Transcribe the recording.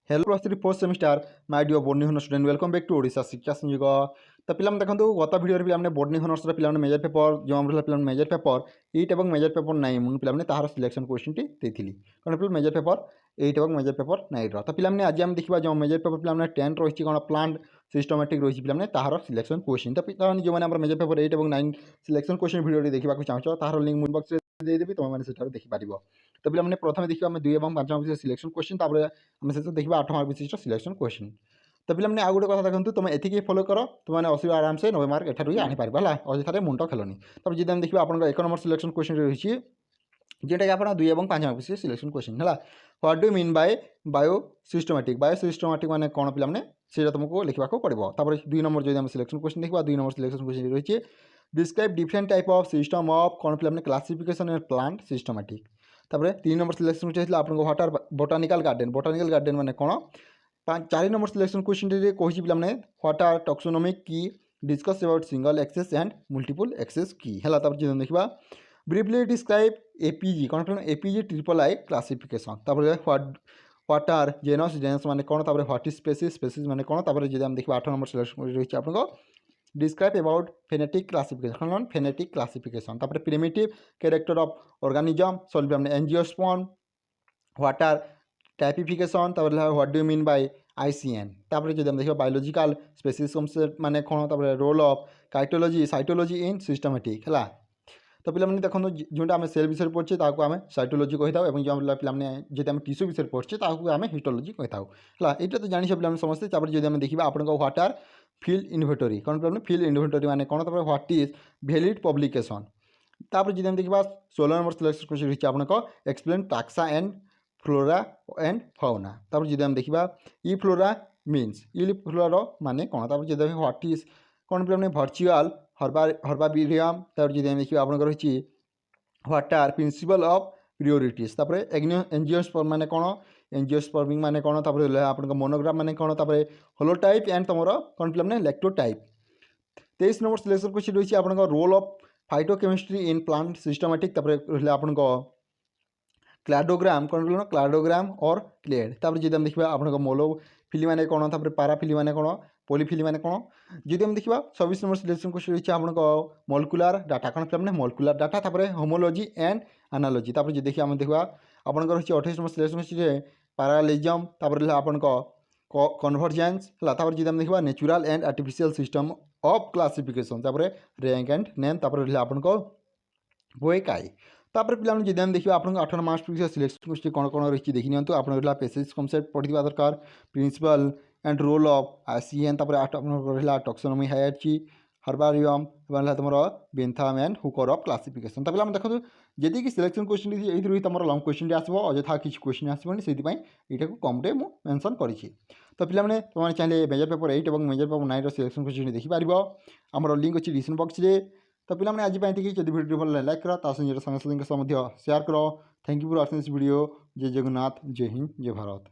Hello plus three fourth semester my dear boarding honour student welcome back to Odisha Shiksha Sanyog. तो पिला देखो गत video पे बोर्डिंग हॉनर्स पिला मेजर पेपर जो आम रहा मेजर पेपर 8 और मेजर पेपर 9 मुझे पिला तार सिलेक्शन क्वेश्चन टी कौन पे मेजर पेपर 8 और मेजर पेपर 9 तो पिला आज आम देखा जो मेजर पेपर पिला 10 रही कौन प्लांट सिस्टमेटिक रही पिला तार सिलेक्शन क्वेश्चन। तो पिला जो मैंने मेजर पेपर 8 और 9 सिलेक्शन क्वेश्चन भिडियो देखा चाहो तार लिंक मुझ बक्स देदेवि तुम मैंने देखिपार। तो पिला प्रथम देखा आम 2 और 5 मार्क सिलेक्शन क्वेश्चन आम से देखा 8 मार्क विशिष्ट सिलेक्शन क्वेश्चन। तो पिला आउ गोटे कथा देखो तुम एति फॉलो कर तुमने असुविधा आराम से 9 मार्क एठार आनीपार है अଯथार मुंड खेलनी। तब जी देखिए आप 1 नंबर सिलेक्शन क्वेश्चन रही जोटा कि आप 2 और 5 मार्क विशिष्ट सिलेक्शन क्वेश्चन है what do mean bye bio systematic मैंने कौन पिला से तुमको लिखा पड़ो। तब 2 नंबर जो सिलेक्शन क्वेश्चन देखा 2 नंबर सिलेक्शन क्वेश्चन रही describe different type of system of कौन पिला क्लासिफिकेशन एंड प्लांट सिस्टमेटिक। तब 3 नंबर सिलेक्शन क्वेश्चन आपको व्हाट आर बोटानिकल गार्डन मैंने कौन। 4 नंबर सिलेक्शन क्वेश्चन कही पे व्हाट आर टैक्सोनॉमिक की discuss about single access and multiple access की है। तब जी देखा ब्रीफली डिस्क्राइब एपीजी कौन पे एपीजी ट्रिपल आई क्लासिफिकेशन। तब व्हाट आर जेनस मैंने कौन। तब व्हाट इज स्पेसीज मैंने कौन। तब जी देखा 8 नंबर सिलेक्शन रही आपको डिस्क्राइब अबाउट फेनेटिक क्लासिफिकेशन। तब primitive character of organism solve हमने एंजियोस्पर्म व्हाट आर टाइपिफिकेशन। तब what do mean by ICN. तब जो देखिए बायोलॉजिकल स्पेसीज कॉन्सेप्ट माने कौन। तब role of cytology in systematic है। तो पिला देखो जोटा आम सेल विषय पढ़े आम साइटोलॉजी कही था जो पिला जी टीस्यू विषय पढ़े आम हिस्टोलॉजी कही था है। यहाँ तो जानी पे समस्ते। तब जो देखा आपको व्हाट आर फील्ड इन्वेंटरी कौन पे फील्ड इन्वेंटरी मैंने कौन। तब व्हाट इज वैलिड पब्लिकेशन। तब जो देखा 16 नंबर सिलेक्शन क्वेश्चन रही आपको explain taxa and flora and fauna. तब जो देखा ई फ्लोरा मीन्स ई फ्लोरा माने कौन। तब जो देखिए व्हाट इज कौन पे भर्चुआल हर्बारियम। तब जो देखिए आपको रही what are principle of priorities. तब एंजियोस्पर्म माने कौन एंजियोस्पर्मिंग माने कौन। तब आपको मोनोग्राम माने कौन। तब होलोटाइप एंड तुम कौन पे लैक्टोटाइप। 23 नंबर सिलेक्शन क्वेश्चन रही आपको role of phytochemistry in plant systematic. तब आपको क्लाडोग्राम कौन बोलो क्लाडोग्राम और क्लेड। तब जी देखा आपको मोलोफिली माने कौन। तब पाराफिली माने कौन पॉलीफिली माने कौन। जी देखा 26 नंबर सिलेक्शन क्वेश्चन रही आपको मॉलिक्यूलर डाटा कौन पे मॉलिक्यूलर डाटा। तब होमोलॉजी एंड एनालॉजी। तब जी देखिए आम देखा आपको रही 28 नंबर सिलेक्शन क्वेश्चन पैरालेलिज्म। तब आपको कन्वर्जेंस है। तब जी देखा natural and artificial system of classification. तब रैंक एंड नेम। तब आपको बोएकाई। तापर पिला जी देखिए आपको 8 मार्क्स सिलेक्शन क्वेश्चन कौन कौन रही देखी नि आप पेसेज कॉन्सेप्ट पढ़ा दरकार principle and role of ICN. तब 8 रहा टैक्सोनॉमी हायरार्ची हर्बारियम तुम Bentham and Hooker of classification. तब देखो जी सिलेक्शन क्वेश्चन ये तुम लंग क्वेश्चन आसो अଯथा किसी क्वेश्चन आसबनी से यहाँ कम मेंशन करी। तो पिला तुमने चाहिए मेजर पेपर 8 और मेजर पेपर 9 सिलेक्शन क्वेश्चन देखिपार आमर लिंक अच्छी डिस्क्रिप्शन बॉक्स में। तो पिला आज जब भिडियो भल लाइक कर संगे सेयार कर। Thank you for watching this video. जय जगन्नाथ जय हिंद जय भारत।